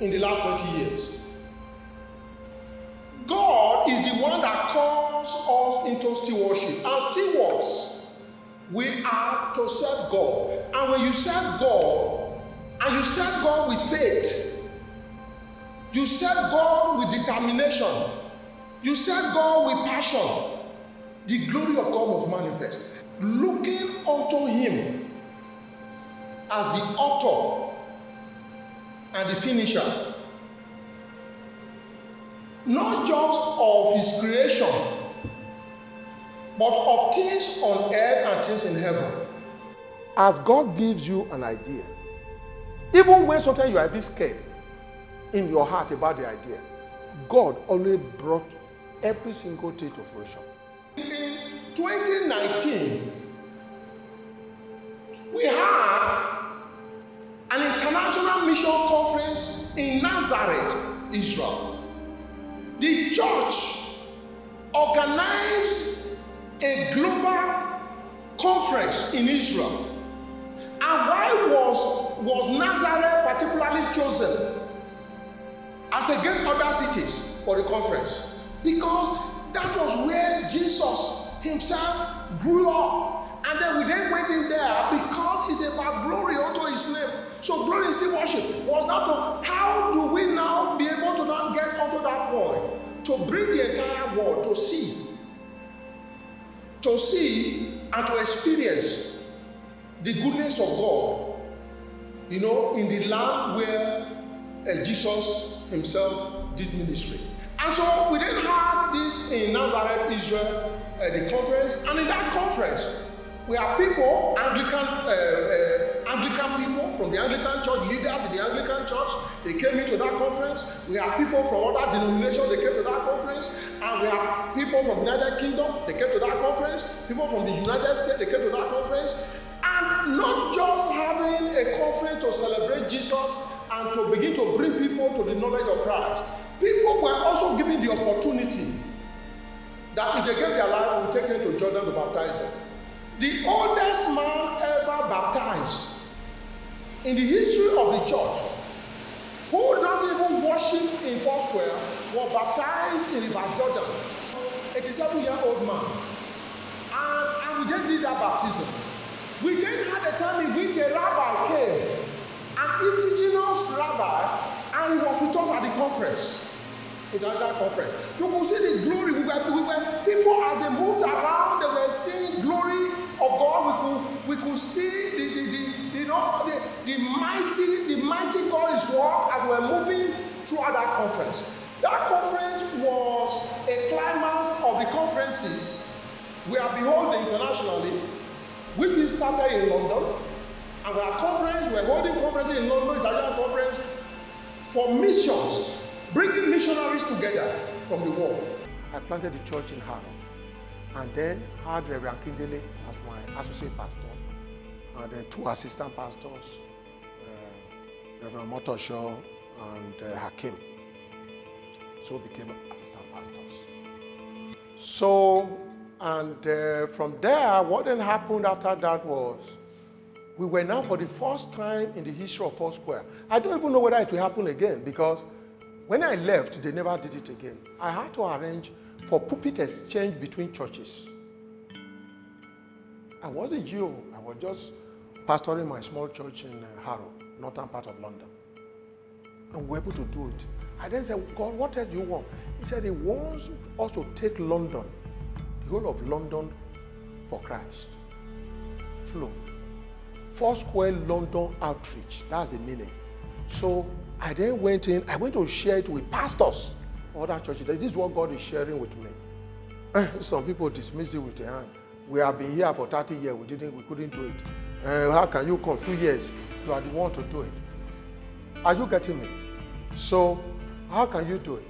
in the last 20 years. God is the one that calls us into stewardship. And stewards, we are to serve God. And when you serve God, and you serve God with faith, you serve God with determination, you serve God with passion, the glory of God must manifest. Looking unto Him as the author and the finisher, not just of His creation, but of things on earth and things in heaven. As God gives you an idea, even when sometimes you are a bit scared in your heart about the idea, God always brought every single thing to fruition. In 2019, we had an international mission conference in Nazareth, Israel. The church organized a global conference in Israel. And why was Nazareth particularly chosen as against other cities for the conference? Because that was where Jesus himself grew up. And then we then went in there because it's about glory unto his name. So glory is still worship. Was not to, how do we now be able to now get onto that point? To bring the entire world to see and to experience the goodness of God, in the land where Jesus himself did ministry. And so we then had this in Nazareth, Israel, the conference, and in that conference, we have people, Anglican people from the Anglican church, leaders in the Anglican church, they came into that conference. We have people from other denominations, they came to that conference. And we have people from the United Kingdom, they came to that conference. People from the United States, they came to that conference. And not just having a conference to celebrate Jesus and to begin to bring people to the knowledge of Christ. People were also given the opportunity that if they gave their life, we would take them to Jordan to baptize them. The oldest man ever baptized in the history of the church, who doesn't even worship in Foursquare, was baptized in River Jordan. 87-year-old man. And we then did that baptism. We then had a time in which a rabbi came, an indigenous rabbi, and he was with us at the conference. International conference. You could see the glory. We were people as they moved around, they were seeing glory of God. We could see the mighty God's work as we were moving throughout that conference. That conference was a climax of the conferences we are beholding internationally, which we started in London, and we are holding conferences in London, Italian conference, for missions. Bringing missionaries together from the world. I planted the church in Harrow, and then had Reverend Kindele as my associate pastor, and then 2 assistant pastors, Reverend Motoshaw and Hakim. So became assistant pastors. So, and from there, what then happened after that was, we were now for the first time in the history of Foursquare. I don't even know whether it will happen again, because when I left, they never did it again. I had to arrange for pulpit exchange between churches. I wasn't Jew. I was just pastoring my small church in Harrow, northern part of London. And we were able to do it. I then said, God, what else do you want? He said he wants us to take London, the whole of London, for Christ. Flow. Foursquare London outreach. That's the meaning. So I then went to share it with pastors, other churches. This is what God is sharing with me. Some people dismiss it with a hand. We have been here for 30 years, we couldn't do it. How can you come 2 years? You are the one to do it. Are you getting me? So, how can you do it?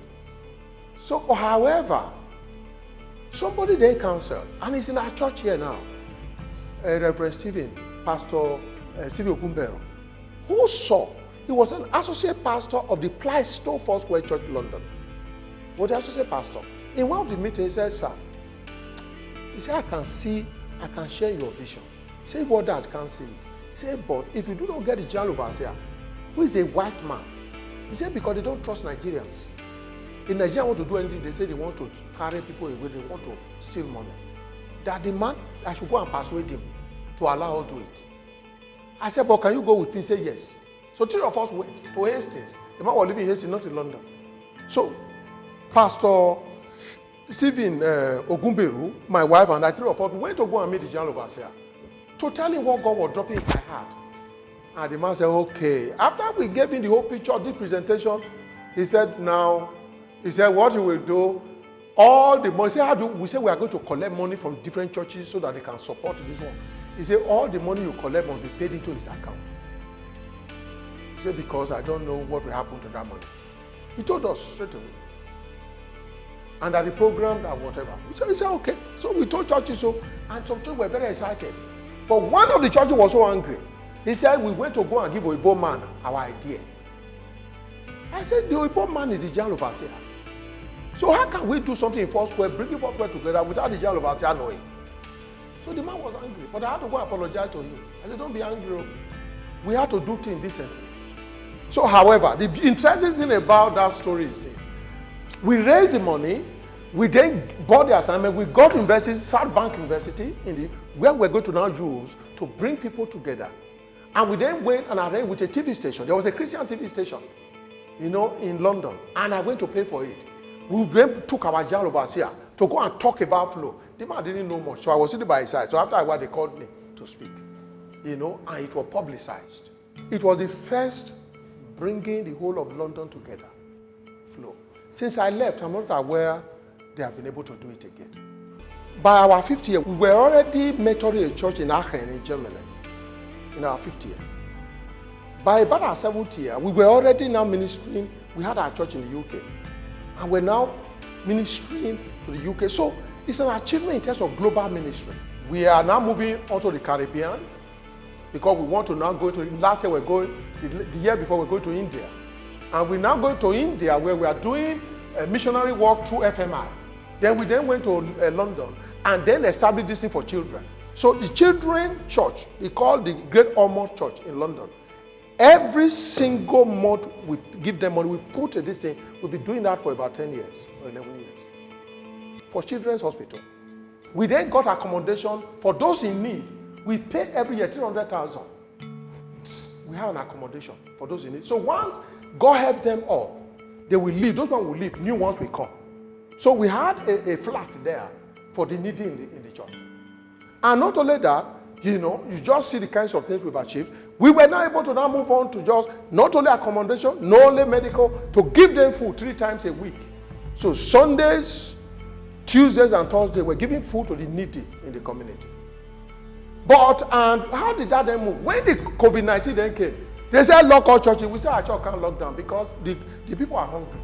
So, however, somebody they counseled, and he's in our church here now, Reverend Stephen, Pastor Stephen Okumbero, who saw. He was an associate pastor of the Plaistow Foursquare Church, London. Was the associate pastor. In one of the meetings, he said, sir, he said, I can share your vision. He said, if others can't see it. He said, but if you do not get the general overseer, who is a white man, He said, because they don't trust Nigerians. In Nigeria want to do anything, they say they want to carry people away, they want to steal money. That the man, I should go and persuade him to allow us to do it. I said, but can you go with me? He said, yes. So 3 of us went to Hastings. The man was living in Hastings, not in London. So Pastor Stephen Ogumberu, my wife, and I, 3 of us went to go and meet the general overseer to tell him what God was dropping in my heart. And the man said, okay. After we gave him the whole picture of this presentation, he said, what you will do, all the money, we say we are going to collect money from different churches so that they can support this one. He said, all the money you collect must be paid into his account. He said, because I don't know what will happen to that money. He told us straight away. And at the program, that whatever. He said, okay. So we told churches so, and some churches were very excited. But one of the churches was so angry. He said, we went to go and give Oyibo man our idea. I said, the Oyibo man is the general overseer. So how can we do something in Foursquare, bringing Foursquare together without the general overseer knowing? So the man was angry, but I had to go apologize to him. I said, don't be angry. We have to do things decently. So, however, the interesting thing about that story is this. We raised the money, we then bought the assignment, we got university, South Bank University, where we're going to now use to bring people together. And we then went and arranged with a TV station. There was a Christian TV station, in London, and I went to pay for it. We then took our general overseer to go and talk about flow. The man didn't know much, so I was sitting by his side. So after a while, they called me to speak, and it was publicized. It was the first bringing the whole of London together, flow. Since I left, I'm not aware they have been able to do it again. By our 5th year, we were already mentoring a church in Aachen in Germany, in our 5th year. By about our 7th year, we were already now ministering. We had our church in the UK, and we're now ministering to the UK. So it's an achievement in terms of global ministry. We are now moving on to the Caribbean because we want to now go to, last year the year before we're going to India. And we're now going to India where we are doing a missionary work through FMI. Then we went to London and then established this thing for children. So the children church, we call the Great Ormond Church in London. Every single month we give them money, we put this thing, we'll be doing that for about 10 years or 11 years. For Children's Hospital. We then got accommodation for those in need. We pay every year 300,000. We have an accommodation for those in need. So once God help them all, they will leave. Those ones will leave. New ones will come. So we had a flat there for the needy in the church. And not only that, you just see the kinds of things we've achieved. We were now able to now move on to just not only accommodation, not only medical, to give them food 3 times a week. So Sundays, Tuesdays and Thursdays, we're giving food to the needy in the community. But, and how did that then move? When the COVID-19 then came, they said lock all churches. We said our church can't lock down because the people are hungry.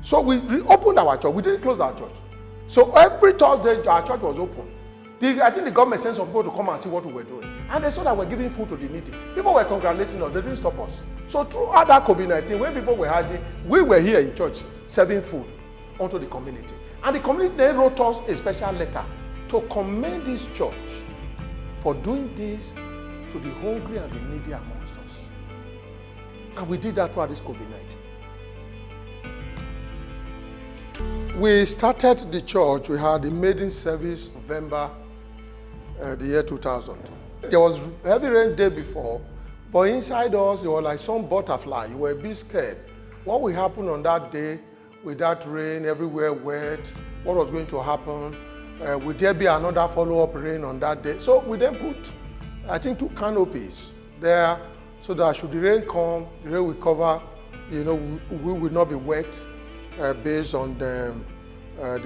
So we reopened our church. We didn't close our church. So every Thursday, our church was open. I think the government sent some people to come and see what we were doing. And they saw that we're giving food to the needy. People were congratulating us. They didn't stop us. So throughout that COVID-19, when people were hiding, we were here in church serving food onto the community. And the community then wrote us a special letter to commend this church for doing this to the hungry and the needy amongst us. And we did that throughout this COVID-19. We started the church. We had a maiden service November the year 2000. There was heavy rain day before, but inside us there was like some butterfly. You were a bit scared. What will happen on that day with that rain everywhere wet? What was going to happen? Would there be another follow-up rain on that day? So we then put, I think, 2 canopies there so that should the rain come, the rain will cover, we will not be wet based on the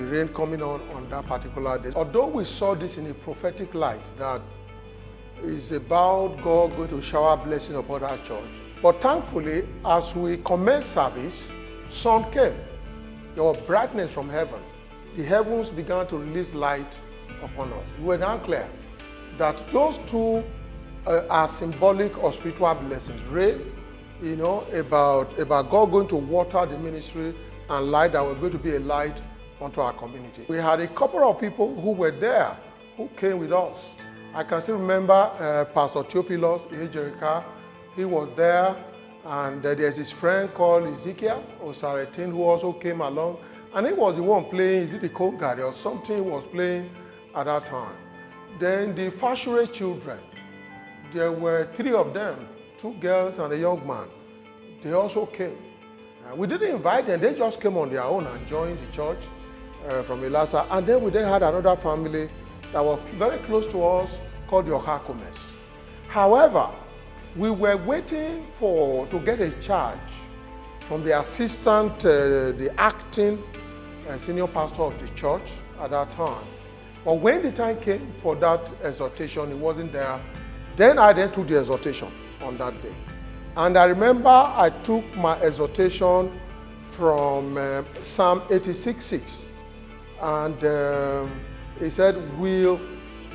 rain coming on that particular day. Although we saw this in a prophetic light, that is about God going to shower blessing upon our church. But thankfully, as we commenced service, sun came. There was brightness from heaven. The heavens began to release light upon us. We were now clear that those 2 are symbolic of spiritual blessings. Rain, about God going to water the ministry, and light that were going to be a light unto our community. We had a couple of people who were there, who came with us. I can still remember Pastor Theophilus Ejerica. He was there, And there's his friend called Ezekiel Osaretin who also came along. And he was the one playing, is it the Kongari or something he was playing at that time. Then the Foursquare children, there were 3 of them, 2 girls and a young man. They also came. We didn't invite them, they just came on their own and joined the church from Elasa. And then we had another family that was very close to us called the Okakomes. However, we were waiting to get a charge from the assistant, the acting senior pastor of the church at that time. But when the time came for that exhortation, he wasn't there. Then I took the exhortation on that day. And I remember I took my exhortation from Psalm 86:6. And he said, "Will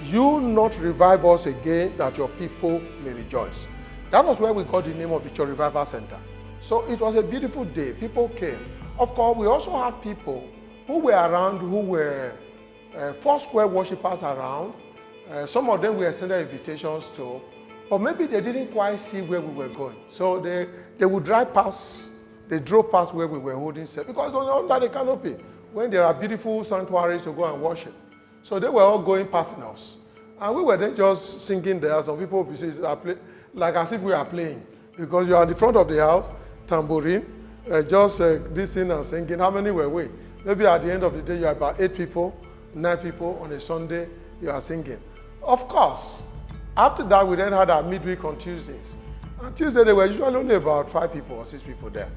you not revive us again that your people may rejoice?" That was where we got the name of the Church Revival Center. So it was a beautiful day. People came. Of course, we also had people who were around, who were Foursquare worshippers around. Some of them we extended invitations to, but maybe they didn't quite see where we were going. So they would drive past, they drove past where we were holding service, because under the canopy, when there are beautiful sanctuaries to go and worship. So they were all going past us. And we were then just singing there. Some people would say, like as if we are playing, because you are in the front of the house, tambourine, just listening and singing. How many were we? Maybe at the end of the day, you are about 8 people, 9 people on a Sunday, you are singing. Of course, after that, we then had our midweek on Tuesdays. On Tuesday, there were usually only about 5 people or 6 people there.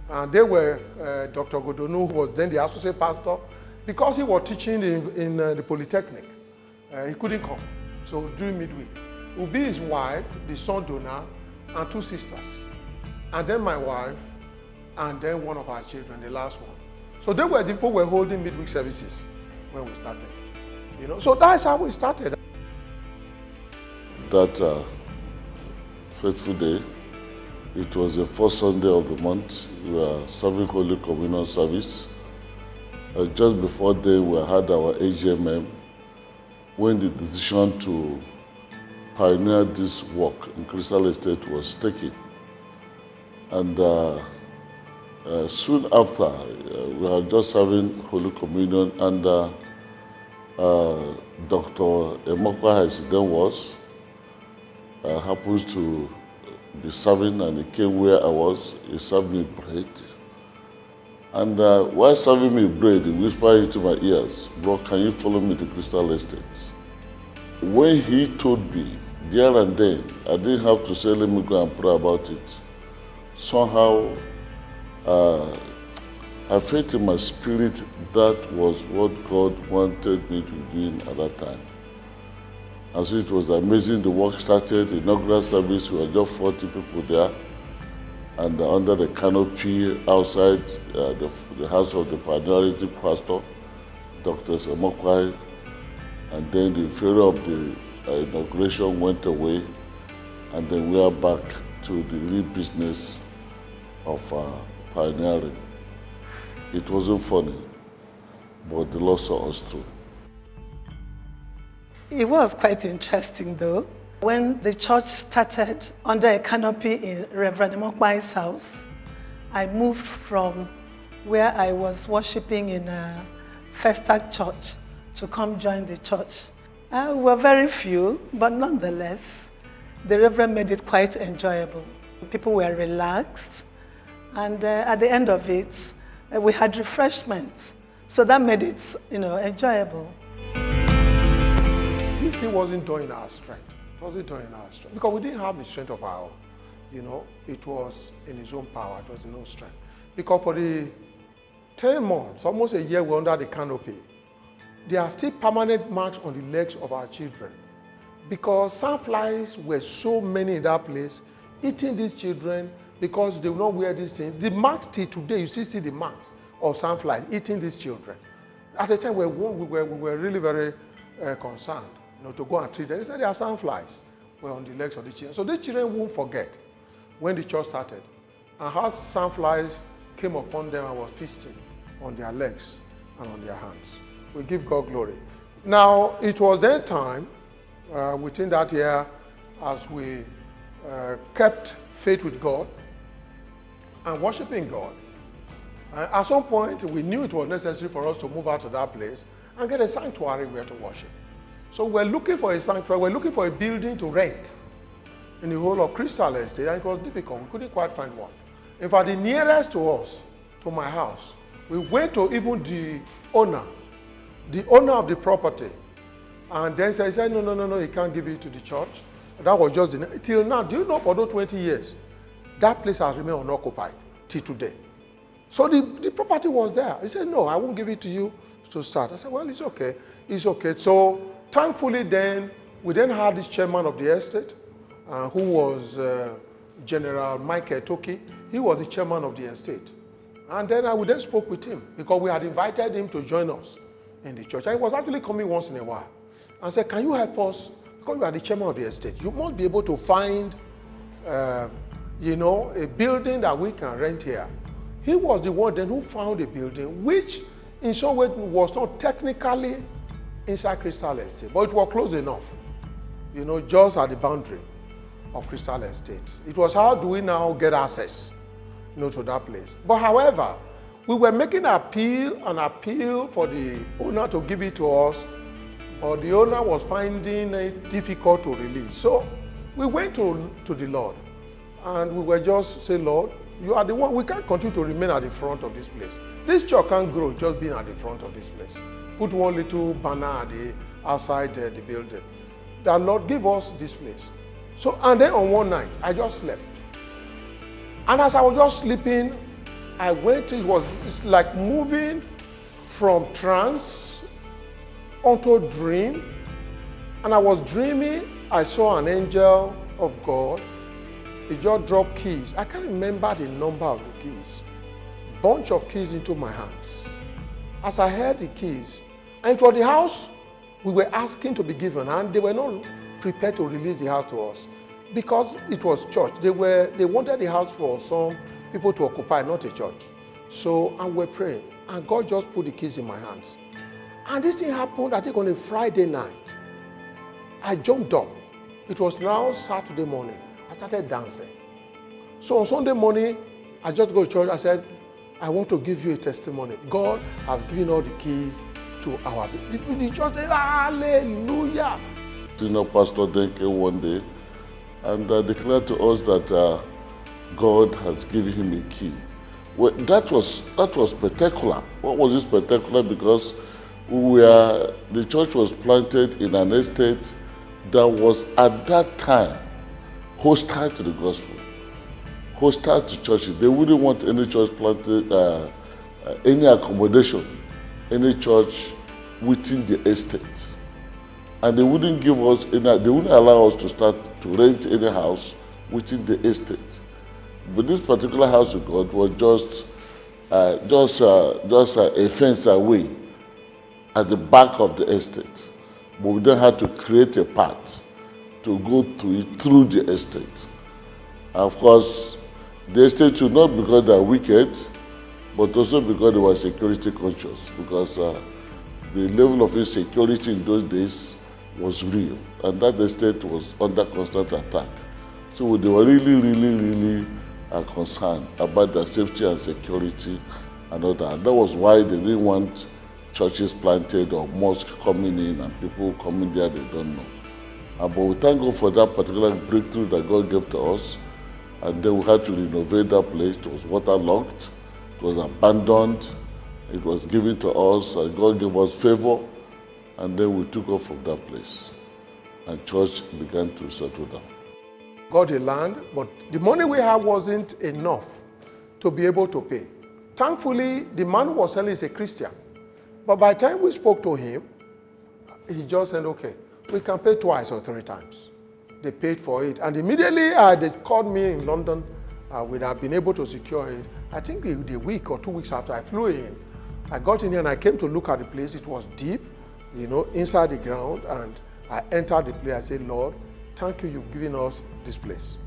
And they were Dr. Godonu, who was then the associate pastor, because he was teaching in the Polytechnic. He couldn't come. So during midweek, it would be his wife, the son Donna, and 2 sisters. And then my wife, and then one of our children, the last one. So they were the people who were holding midweek services when we started. So that's how we started. That faithful day, it was the first Sunday of the month. We were serving Holy Communion service. Just before then, we had our AGMM when the decision to pioneer this work in Crystal Estate was taken. And soon after, we were just having Holy Communion under Dr. Emokwa, as he then was, happens to be serving, and he came where I was. He served me bread. And while serving me bread, he whispered into my ears, "Bro, can you follow me to Crystal Estate?" When he told me, there and then, I didn't have to say, "Let me go and pray about it." Somehow, I felt in my spirit that was what God wanted me to be doing at that time. And so it was amazing. The work started, the inaugural service, we were just 40 people there. And under the canopy outside the house of the pioneering pastor, Dr. Semokwai, and then the fury of the inauguration went away, and then we are back to the real business of pioneering. It wasn't funny, but the Lord saw us through. It was quite interesting though. When the church started under a canopy in Reverend Mokwai's house, I moved from where I was worshiping in a Festac church to come join the church. We were very few, but nonetheless, the Reverend made it quite enjoyable. People were relaxed, and at the end of it, we had refreshments. So that made it, enjoyable. This thing wasn't done in our strength. It wasn't done in our strength. Because we didn't have the strength of our own. It was in his own power. It was in no strength. Because for the 10 months, almost a year, we're under the canopy. There are still permanent marks on the legs of our children. Because sandflies were so many in that place, eating these children because they will not wear these things. The marks till today, you see the marks of sandflies eating these children. At the time, we were really very concerned. To go and treat them. They said there are sandflies were on the legs of the children. So the children won't forget when the church started and how sandflies came upon them and was feasting on their legs and on their hands. We give God glory. Now, it was then time, within that year, as we kept faith with God, and worshiping God. At some point, we knew it was necessary for us to move out to that place and get a sanctuary where to worship. So we're looking for a sanctuary, we're looking for a building to rent in the whole of Crystal Estate, and it was difficult. We couldn't quite find one. In fact, the nearest to us, to my house, we went to even the owner of the property, and then he said, no, he can't give it to the church. That was just till now. Do you know, for those 20 years, that place has remained unoccupied till today. So the property was there. He said, no, I won't give it to you to start. I said, well, it's okay. It's okay. So thankfully then, we then had this chairman of the estate, who was General Michael Toki. He was the chairman of the estate. And then we then spoke with him because we had invited him to join us in the church. And he was actually coming once in a while. And said, can you help us? Because you are the chairman of the estate. You must be able to find, a building that we can rent here. He was the one then who found a building which in some way was not technically inside Crystal Estate, but it was close enough, just at the boundary of Crystal Estate. It was how do we now get access, to that place. But however, we were making an appeal for the owner to give it to us, but the owner was finding it difficult to release. So we went to the Lord, and we were just saying, Lord, you are the one. We can't continue to remain at the front of this place. This church can't grow just being at the front of this place. Put one little banner outside the building. The Lord, give us this place. So, and then on one night, I just slept. And as I was just sleeping, I went, it's like moving from trance onto a dream. And I was dreaming, I saw an angel of God. He just dropped keys. I can't remember the number of the keys. Bunch of keys into my hands. As I held the keys, and for the house, we were asking to be given, and they were not prepared to release the house to us because it was church. They wanted the house for some people to occupy, not a church. So, and we're praying, and God just put the keys in my hands. And this thing happened, I think, on a Friday night. I jumped up. It was now Saturday morning. I started dancing. So on Sunday morning, I just go to church. I said, I want to give you a testimony. God has given all the keys to our the church. Hallelujah. Senior pastor then came one day and declared to us that God has given him a key. Well, that was spectacular. What was it spectacular? Because the church was planted in an estate that was at that time hostile to the gospel, hostile to churches. They wouldn't want any church planted, any accommodation, any church within the estate. And they wouldn't give us, they wouldn't allow us to start to rent any house within the estate. But this particular house of God was just a fence away at the back of the estate. But we then had to create a path to go to it through the estate. Of course, the estate should not because they are wicked, but also because they were security conscious, because the level of insecurity in those days was real, and that estate was under constant attack. So they were really concerned about their safety and security and all that. And that was why they didn't want churches planted or mosques coming in and people coming there they don't know. But we thank God for that particular breakthrough that God gave to us. And then we had to renovate that place. It was waterlogged. It was abandoned. It was given to us, and God gave us favor. And then we took off from that place. And church began to settle down. Got a land, but the money we had wasn't enough to be able to pay. Thankfully, the man who was selling is a Christian. But by the time we spoke to him, he just said, okay, we can pay twice or three times. They paid for it. And immediately they called me in London. We'd have been able to secure it. I think a week or 2 weeks after I flew in, I got in here and I came to look at the place. It was deep, inside the ground. And I entered the place. I said, Lord, thank you, you've given us this place.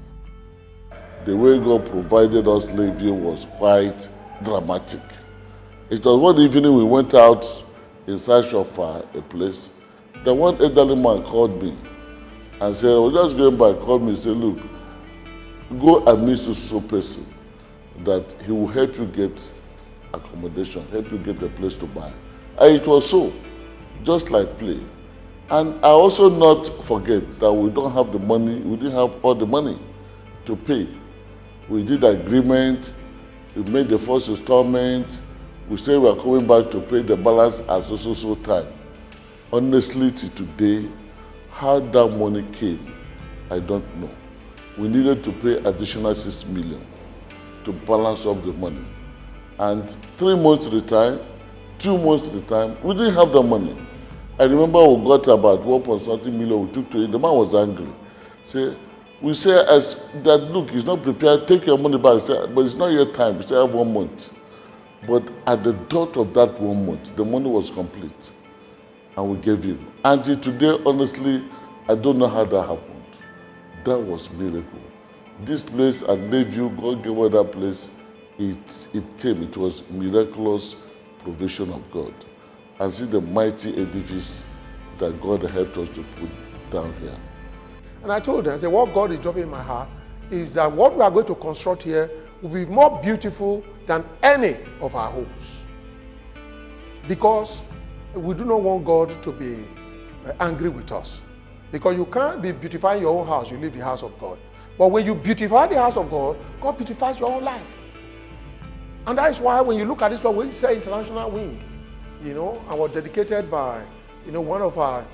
The way God provided us Lakeview was quite dramatic. It was one evening we went out in search of a place. The one elderly man called me and said, I was just going by, called me and said, look, go and meet so person. that he will help you get accommodation, help you get a place to buy. And it was so, just like play. And I also not forget that we don't have the money, we didn't have all the money to pay. We did agreement, we made the first installment, we said we are coming back to pay the balance at so time. Honestly, till today, how that money came, I don't know. We needed to pay additional 6 million to balance up the money. And 3 months at a time, 2 months at a time, we didn't have the money. I remember we got about 1.something million we took to him. The man was angry. We say as that, look, he's not prepared, take your money back. Say, but it's not yet time. We say, I have 1 month. But at the dot of that 1 month, the money was complete. And we gave him. Until today, honestly, I don't know how that happened. That was miracle. This place at Lakeview, God gave us that place. It came. It was miraculous provision of God. And see the mighty edifice that God helped us to put down here. And I told them, I said, what God is dropping in my heart is that what we are going to construct here will be more beautiful than any of our homes. Because we do not want God to be angry with us. Because you can't be beautifying your own house, you leave the house of God. But when you beautify the house of God, God beautifies your own life. And that is why when you look at this one, when you say international wing, I was dedicated by, one of our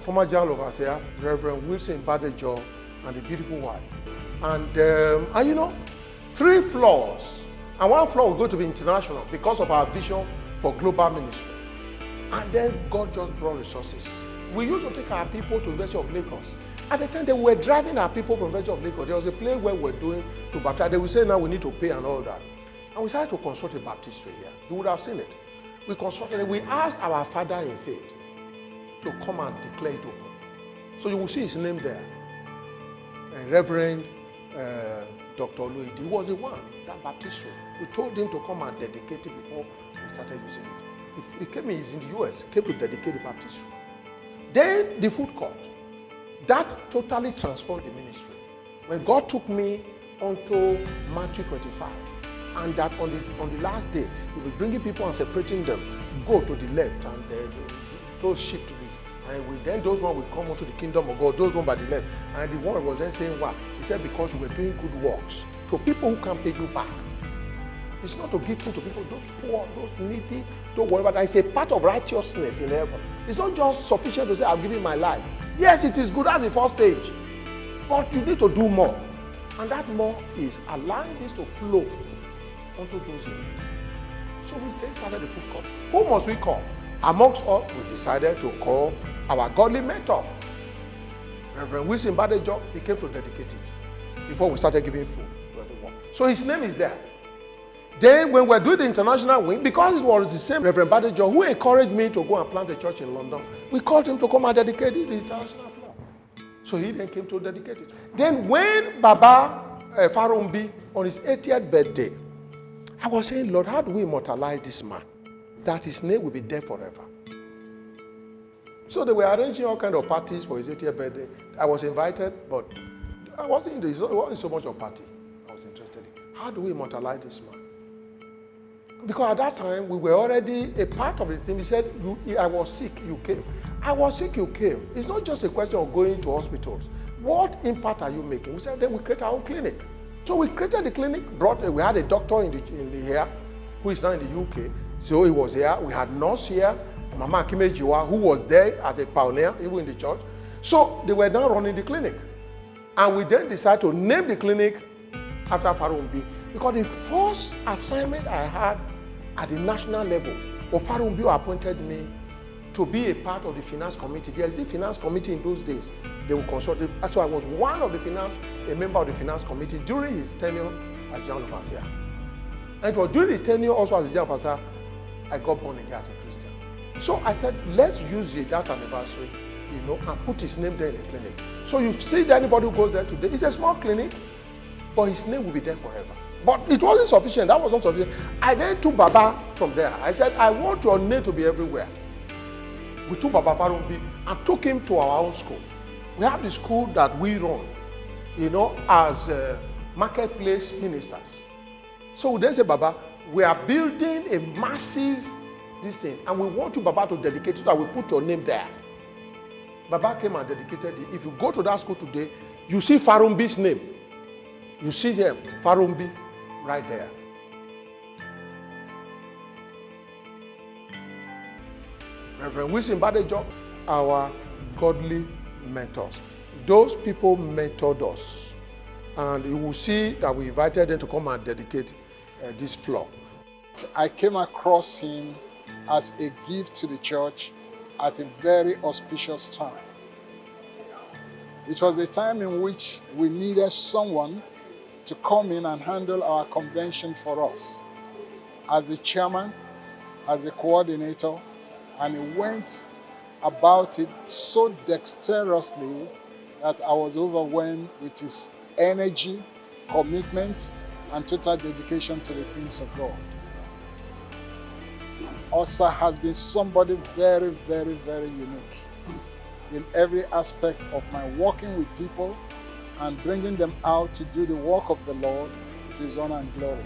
former general overseer, Reverend Wilson Badejo, and the beautiful wife. And 3 floors, and 1 floor will go to be international because of our vision for global ministry. And then God just brought resources. We used to take our people to the University of Lagos. At the time, they were driving our people from the University of Lagos. There was a place where we were doing to baptize. They would say, now we need to pay and all that. And we started to construct a baptistry here. You would have seen it. We constructed it. We asked our father in faith to come and declare it open. So you will see his name there. Reverend Dr. Louis, he was the one, that baptistry. We told him to come and dedicate it before we started using it. He came in the US, came to dedicate the baptistry. Then the food court. That totally transformed the ministry. When God took me onto Matthew 25, and that on the last day, he was bringing people and separating them. Go to the left, and those sheep to this. And then those ones will come onto the kingdom of God, those ones by the left. And the one was then saying, what? He said, because you were doing good works to people who can't pay you back. It's not to give things to people, those poor, those needy, don't worry about that. It's a part of righteousness in heaven. It's not just sufficient to say, I've given my life. Yes, it is good, that's the first stage. But you need to do more. And that more is allowing this to flow onto those in need. So we then started the food court. Who must we call? Amongst all, we decided to call our godly mentor, Reverend Wilson Badejo. He came to dedicate it before we started giving food to everyone. So his name is there. Then when we were doing the international wing, because it was the same Reverend Badejo who encouraged me to go and plant a church in London, we called him to come and dedicate the international floor. So he then came to dedicate it. Then when Baba Farumbi, on his 80th birthday, I was saying, Lord, how do we immortalize this man? That his name will be there forever. So they were arranging all kinds of parties for his 80th birthday. I was invited, but it wasn't so much a party I was interested in. How do we immortalize this man? Because at that time, we were already a part of the thing. He said, I was sick, you came. I was sick, you came. It's not just a question of going to hospitals. What impact are you making? We said, then we create our own clinic. So we created the clinic, we had a doctor in the here, who is now in the UK. So he was here. We had nurse here, Mama Akimejiwa, who was there as a pioneer, even in the church. So they were now running the clinic. And we then decided to name the clinic after Farumbi. Because the first assignment I had at the national level, Farumbi appointed me to be a part of the finance committee. There is the finance committee in those days. They will consult. So I was one of a member of the finance committee during his tenure as general overseer. And it was during the tenure also as a general overseer, I got born again as a Christian. So I said, let's use that anniversary, and put his name there in the clinic. So you see that anybody who goes there today, it's a small clinic, but his name will be there forever. But it wasn't sufficient. That was not sufficient. I then took Baba from there. I said, I want your name to be everywhere. We took Baba Farumbi and took him to our own school. We have the school that we run, as marketplace ministers. So they say, Baba, we are building a massive this thing, and we want you, Baba, to dedicate it so that we put your name there. Baba came and dedicated it. If you go to that school today, you see Farumbi's name. You see him, Farumbi, right there. Reverend Wilson Badejo, our godly mentors. Those people mentored us. And you will see that we invited them to come and dedicate this floor. I came across him as a gift to the church at a very auspicious time. It was a time in which we needed someone to come in and handle our convention for us. As the chairman, as a coordinator, and he went about it so dexterously that I was overwhelmed with his energy, commitment, and total dedication to the things of God. Osa has been somebody very, very, very unique in every aspect of my working with people and bringing them out to do the work of the Lord to his honor and glory.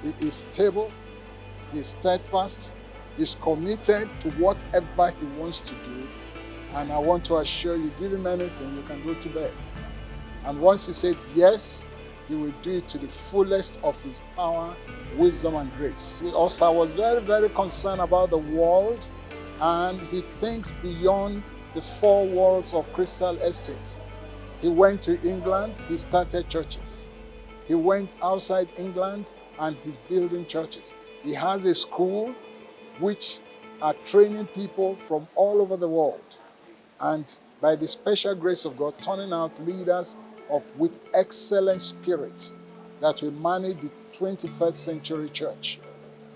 He is stable, he is steadfast, he's committed to whatever he wants to do. And I want to assure you, give him anything, you can go to bed. And once he said yes, he will do it to the fullest of his power, wisdom, and grace. He also was very, very concerned about the world, and he thinks beyond the four walls of Crystal Estate. He went to England, he started churches. He went outside England and he's building churches. He has a school which are training people from all over the world. And by the special grace of God, turning out leaders with excellent spirit that will manage the 21st century church,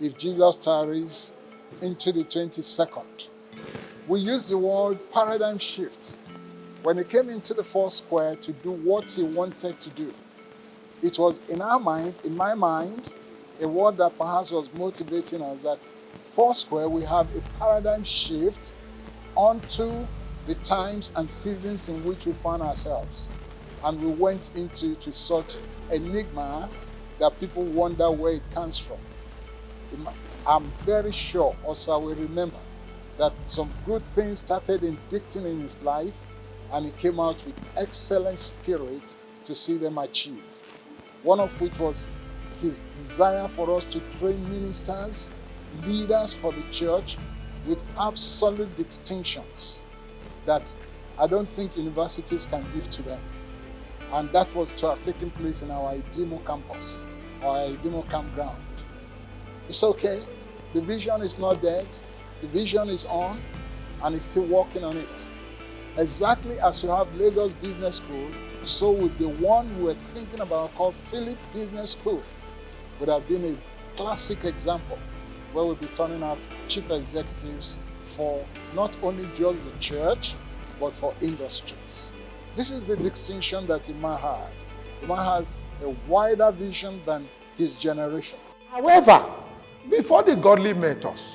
if Jesus tarries, into the 22nd. We use the word paradigm shift. When he came into the Foursquare to do what he wanted to do, it was in our mind, in my mind, a word that perhaps was motivating us, that Foursquare, we have a paradigm shift onto the times and seasons in which we find ourselves. And we went into such enigma that people wonder where it comes from. I'm very sure Osa will remember that some good things started indicting in his life, and he came out with excellent spirit to see them achieved. One of which was his desire for us to train ministers, leaders for the church with absolute distinctions that I don't think universities can give to them. And that was to have taken place in our Idimo campus, our Idimo campground. It's okay. The vision is not dead. The vision is on, and it's still working on it. Exactly as you have Lagos Business School, so with the one we were thinking about called Philip Business School would have been a classic example where we'll be turning out chief executives for not only just the church, but for industries. This is the distinction that Imam had. Imam has a wider vision than his generation. However, before the godly mentors,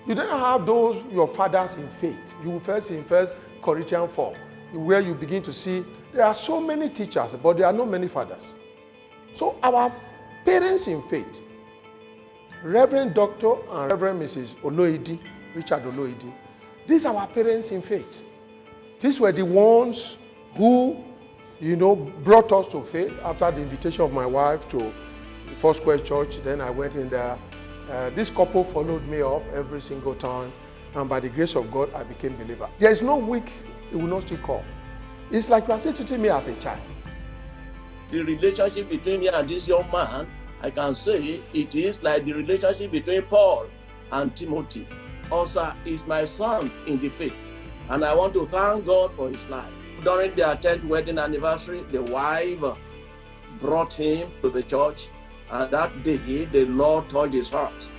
you don't have those your fathers in faith. You first in 1 Corinthians 4, where you begin to see there are so many teachers, but there are not many fathers. So our parents in faith, Reverend Dr. and Reverend Mrs. Oloidi, Richard Oloidi, these are our parents in faith. These were the ones who, brought us to faith after the invitation of my wife to the Foursquare Church. Then I went in there. This couple followed me up every single time, and by the grace of God, I became a believer. There is no week it will not still call. It's like you are still treating me as a child. The relationship between me and this young man, I can say it is like the relationship between Paul and Timothy. Osa is my son in the faith, and I want to thank God for his life. During their 10th wedding anniversary, the wife brought him to the church, and that day the Lord touched his heart.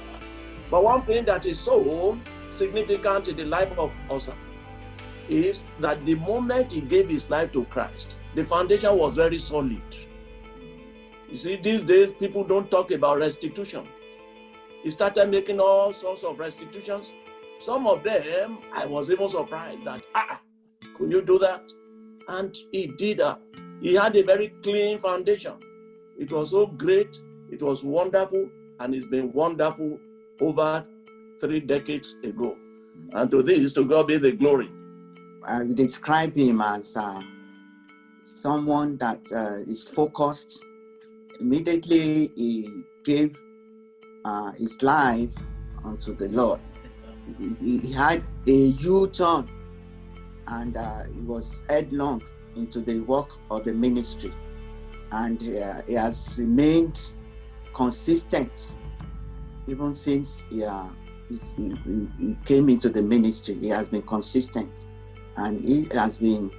But one thing that is so significant in the life of Osa is that the moment he gave his life to Christ, the foundation was very solid. You see, these days people don't talk about restitution. He started making all sorts of restitutions. Some of them, I was even surprised that, could you do that? And he did that. He had a very clean foundation. It was so great It was wonderful, and it's been wonderful over 3 decades ago. And to this, to God be the glory. I would describe him as someone that is focused. Immediately he gave his life unto the Lord. He had a U-turn, and he was headlong into the work of the ministry. And he has remained consistent even since he came into the ministry. He has been consistent, and he has been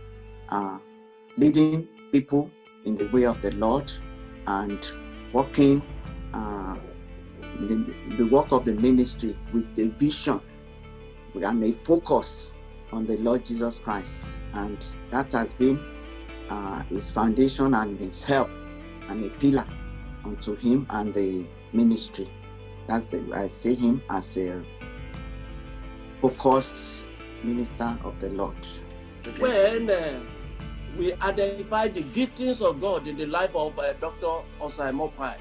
leading people in the way of the Lord and working the work of the ministry with a vision and a focus on the Lord Jesus Christ. And that has been his foundation and his help and a pillar unto him and the ministry. I see him as a focused minister of the Lord. When we identified the giftings of God in the life of Dr. Osai Mopai,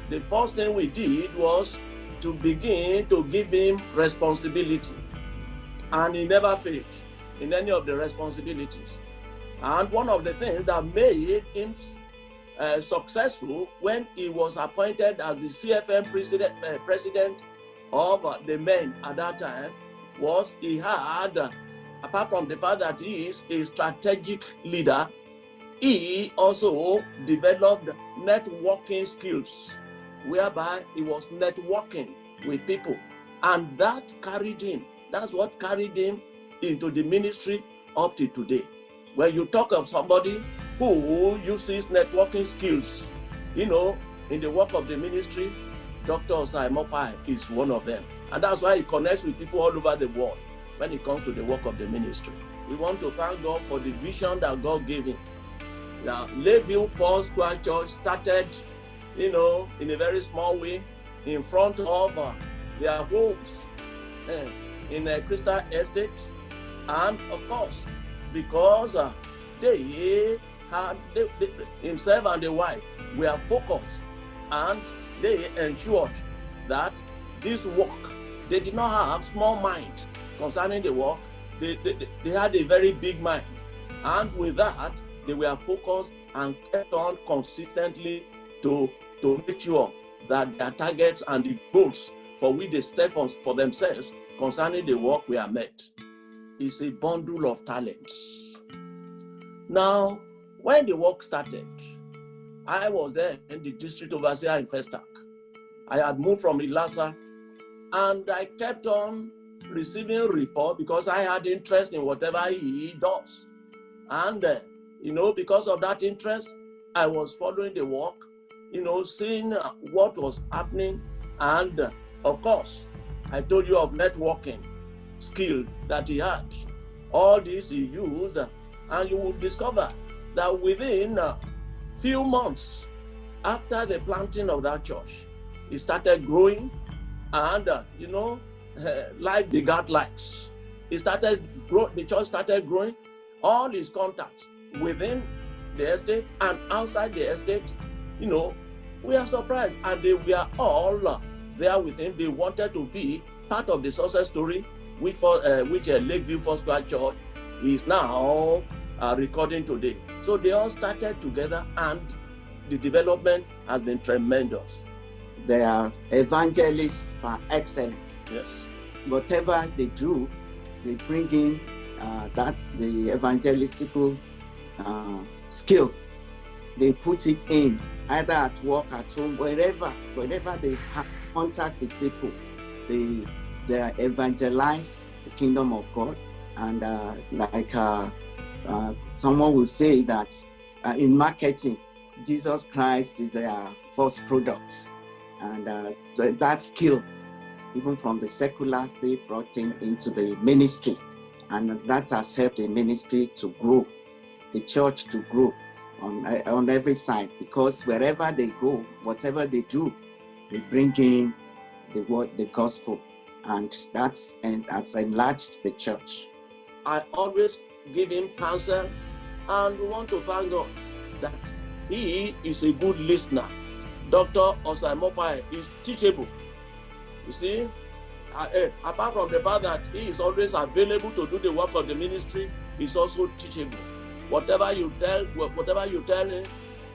the first thing we did was to begin to give him responsibility. And he never failed in any of the responsibilities. And one of the things that made him successful when he was appointed as the CFM president of the men at that time was he had, apart from the fact that he is a strategic leader, he also developed networking skills, whereby he was networking with people. And that carried him. That's what carried him into the ministry up to today. When you talk of somebody who uses networking skills, in the work of the ministry, Dr. Osai Mopai is one of them. And that's why he connects with people all over the world when it comes to the work of the ministry. We want to thank God for the vision that God gave him. Now, Lakeview Foursquare Church started, in a very small way in front of their homes in a Crystal Estate. And of course, because himself and the wife were focused, and they ensured that this work, they did not have small mind concerning the work. They had a very big mind, and with that they were focused and kept on consistently to make sure that their targets and the goals for which they set for themselves concerning the work were met. It's a bundle of talents. Now, when the work started, I was there in the district overseer in Festac. I had moved from Ilasa, and I kept on receiving report because I had interest in whatever he does. And, because of that interest, I was following the work, seeing what was happening. And of course, I told you of networking skill that he had. All this he used, and you would discover that within a few months after the planting of that church, it started growing, and life begat likes. The church started growing. All his contacts within the estate and outside the estate, we are surprised, and they were all there with him. They wanted to be part of the success story, which Lakeview Foursquare Church is now recording today. So they all started together, and the development has been tremendous. Their evangelists are excellent. Yes. Whatever they do, they bring in the evangelistical skill. They put it in, either at work, at home, wherever they have contact with people. They evangelize the kingdom of God. And someone will say that in marketing, Jesus Christ is their first product. And that skill, even from the secular, they brought into the ministry. And that has helped the ministry to grow, the church to grow on every side. Because wherever they go, whatever they do, they bring in the word, the gospel. And that's enlarged the church. I always give him counsel, and we want to thank God that he is a good listener. Dr. Osaimopai is teachable. You see, apart from the fact that he is always available to do the work of the ministry, he's also teachable. Whatever you tell him,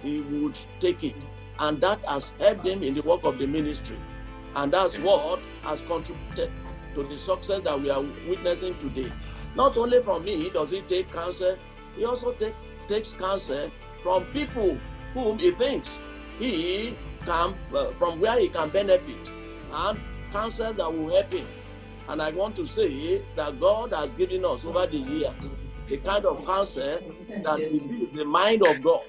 he would take it. And that has helped him in the work of the ministry. And that's what has contributed to the success that we are witnessing today. Not only from me does he take counsel, he also takes counsel from people whom he thinks he can, from where he can benefit, and counsel that will help him. And I want to say that God has given us over the years the kind of counsel that reveals the mind of God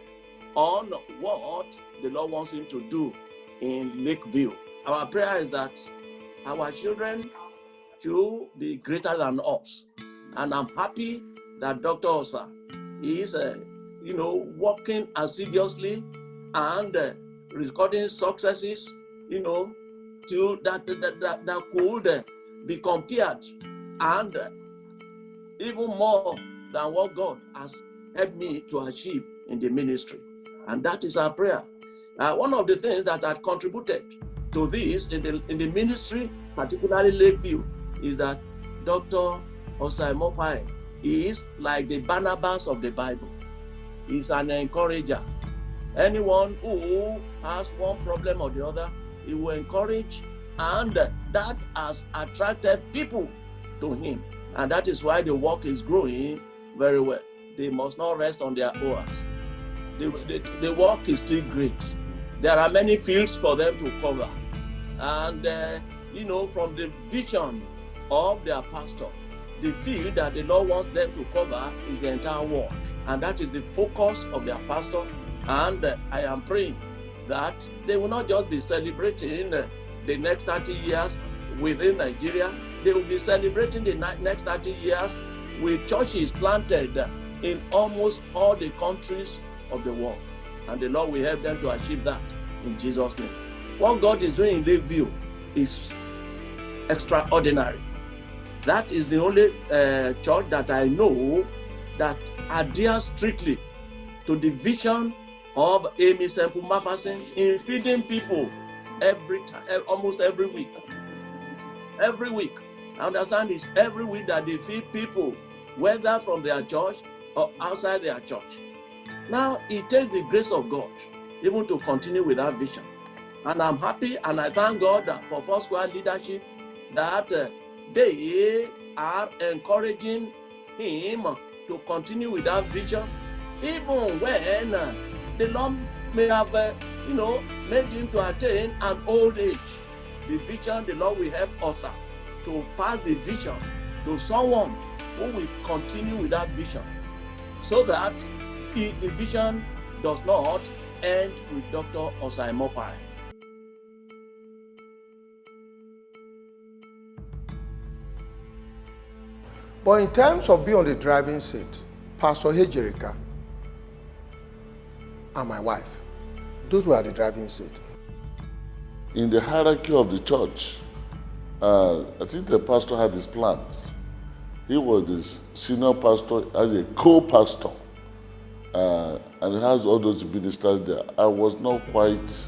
on what the Lord wants him to do in Lakeview. Our prayer is that our children should be greater than us. And I'm happy that Dr. Osa is, working assiduously and recording successes, to that could be compared and even more than what God has helped me to achieve in the ministry. And that is our prayer. One of the things that had contributed to this in the ministry, particularly Lakeview, is that Dr. Osaimopai is like the Barnabas of the Bible. He's an encourager. Anyone who has one problem or the other, he will encourage, and that has attracted people to him. And that is why the work is growing very well. They must not rest on their oars. The work is still great. There are many fields for them to cover. And, from the vision of their pastor, the field that the Lord wants them to cover is the entire world. And that is the focus of their pastor. And I am praying that they will not just be celebrating the next 30 years within Nigeria. They will be celebrating the next 30 years with churches planted in almost all the countries of the world. And the Lord will help them to achieve that in Jesus' name. What God is doing in Lakeview is extraordinary. That is the only church that I know that adheres strictly to the vision of Amy Semple Mafasin in feeding people almost every week. Every week. I understand it's every week that they feed people, whether from their church or outside their church. Now, it takes the grace of God even to continue with that vision. And I'm happy and I thank God for Foursquare leadership that they are encouraging him to continue with that vision, even when the Lord may have, made him to attain an old age. The vision, the Lord will help us to pass the vision to someone who will continue with that vision, so that the vision does not end with Dr. Osaimopai. But in terms of being on the driving seat, Pastor Hejerika and my wife, those were the driving seat. In the hierarchy of the church, I think the pastor had his plans. He was the senior pastor as a co-pastor, and he has all those ministers there. I was not quite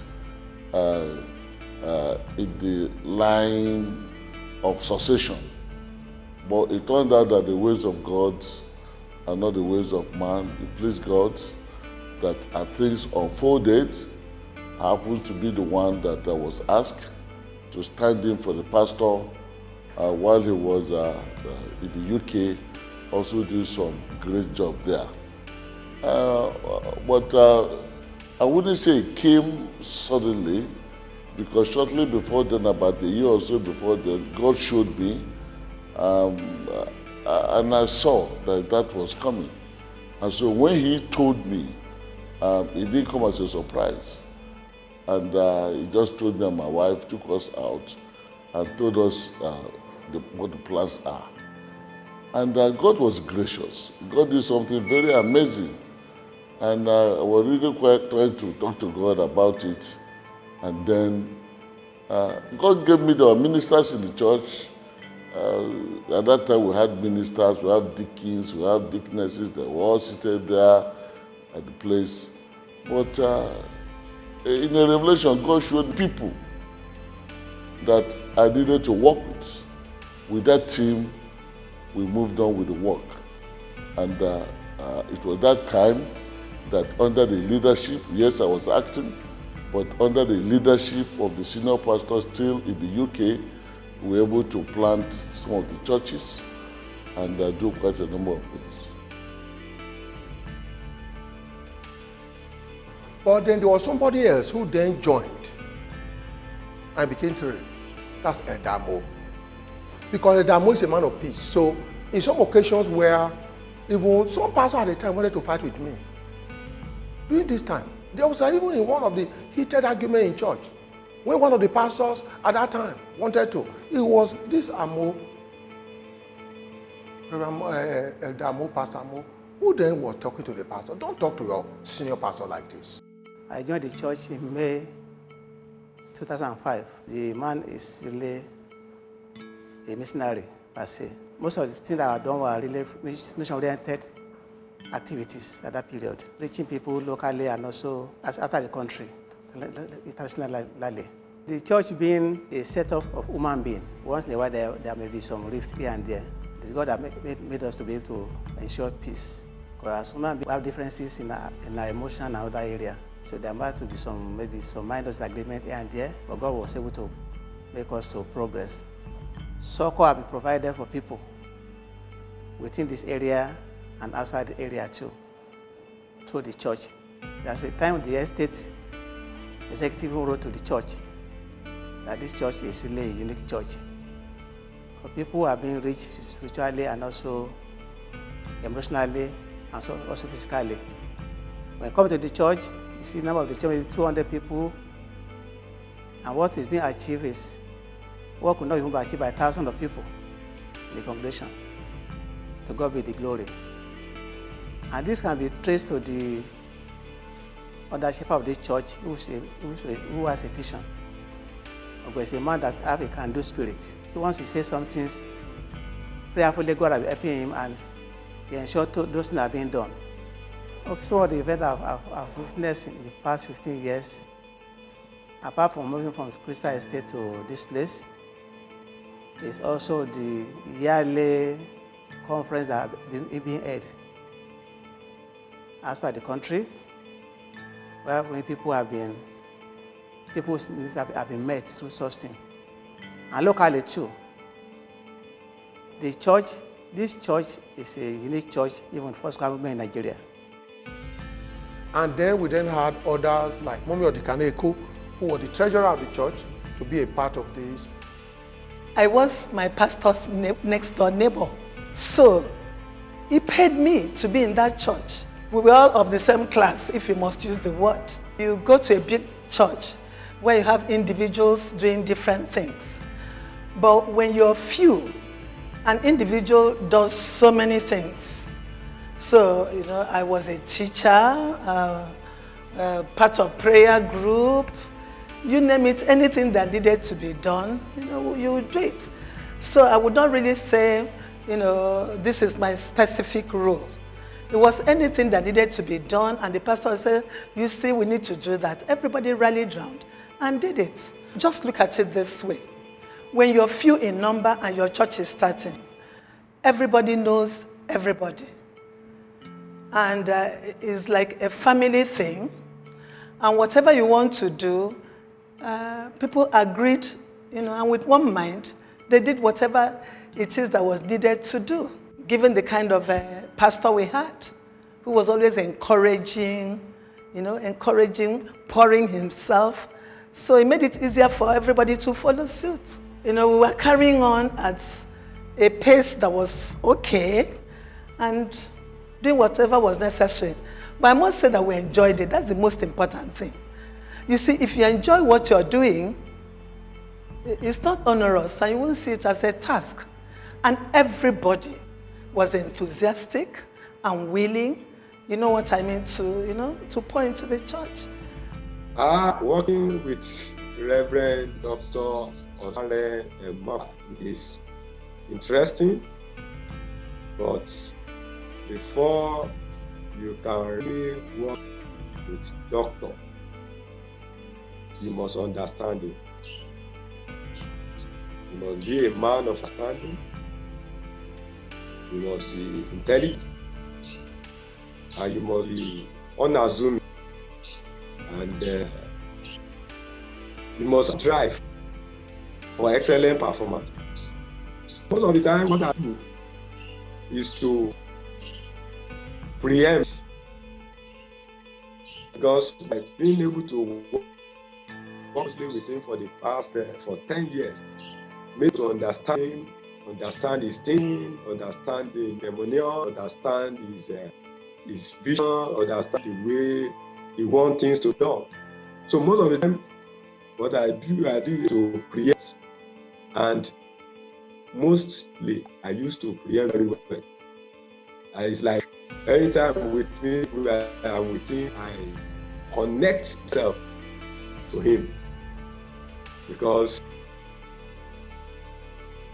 in the line of succession, but it turned out that the ways of God are not the ways of man. It pleased God that as things unfolded, I happened to be the one that was asked to stand in for the pastor while he was in the UK, also did some great job there. But I wouldn't say it came suddenly, because shortly before then, about a year or so before then, God showed me, and I saw that was coming. And so when he told me, it didn't come as a surprise. And he just told me and my wife, took us out and told us what the plans are. And God was gracious. God did something very amazing. And I was really quite trying to talk to God about it. And then God gave me the ministers in the church. At that time we had ministers, we have deacons, we have deaconesses. They were all seated there at the place. But In a revelation, God showed people that I needed to work with. With that team, we moved on with the work. And it was that time that under the leadership, yes, I was acting, but under the leadership of the senior pastor still in the UK, we were able to plant some of the churches and do quite a number of things. But then there was somebody else who then joined and became trained. That's Edamo. Because Edamo is a man of peace. So in some occasions where even some pastor at the time wanted to fight with me, during this time, there was even in one of the heated arguments in church, when one of the pastors at that time wanted to, it was this Amo, Edamo, Pastor Amo, who then was talking to the pastor. Don't talk to your senior pastor like this. I joined the church in May 2005. The man is really a missionary per se. Most of the things that I done were really mission-oriented activities at that period, reaching people locally and also outside the country, internationally. The church being a setup of human being, once in a while there may be some rifts here and there. It's God that made us to be able to ensure peace. Because human beings have differences in our emotion and other area. So there might be maybe some minor disagreement here and there, but God was able to make us to progress. Succor have been provided for people within this area and outside the area too, through the church. There's a time the estate executive wrote to the church that this church is really a unique church. For people who are being reached spiritually and also emotionally and so also physically. When you come to the church, you see the number of the church, maybe 200 people, and what is being achieved is what could not even be achieved by thousands of people in the congregation. To God be the glory. And this can be traced to the leadership of the church who has a vision. Or is a man that has a can-do spirit. Once he says some things, prayerfully God will be helping him and he ensures those things are being done. Okay, so the event I've witnessed in the past 15 years, apart from moving from Crystal Estate to this place, is also the yearly conference that is being held outside the country, where when people's needs have been met through such things. And locally too. This church is a unique church, even Foursquare Gospel in Nigeria. And then we then had others like Mommy Odikaneko, who was the treasurer of the church, to be a part of this. I was my pastor's next door neighbor. So he paid me to be in that church. We were all of the same class, if you must use the word. You go to a big church where you have individuals doing different things. But when you're few, an individual does so many things. So, I was a teacher, part of prayer group, you name it, anything that needed to be done, you would do it. So I would not really say, this is my specific role. It was anything that needed to be done, and the pastor said, you see, we need to do that. Everybody rallied round and did it. Just look at it this way. When you're few in number and your church is starting, everybody knows everybody. And it's like a family thing. And whatever you want to do, people agreed, and with one mind, they did whatever it is that was needed to do, given the kind of pastor we had, who was always encouraging, pouring himself. So it made it easier for everybody to follow suit. We were carrying on at a pace that was okay and doing whatever was necessary. But I must say that we enjoyed it. That's the most important thing. You see, if you enjoy what you're doing, it's not onerous and you won't see it as a task. And everybody was enthusiastic and willing, what I mean, to pour into the church. Working with Reverend Dr. Osale Emma is interesting, but before you can really work with doctor, you must understand it. You must be a man of understanding. You must be intelligent. And you must be unassuming. And you must strive for excellent performance. Most of the time, what I do is to preempt, because by being able to work closely with him for the past for 10 years, made to understand him, understand his thinking, understand the demonion, understand his vision, understand the way he wants things to be done. So most of the time, what I do is to preempt, and mostly I used to preempt very well. And it's like anytime I'm with him, I connect myself to him, because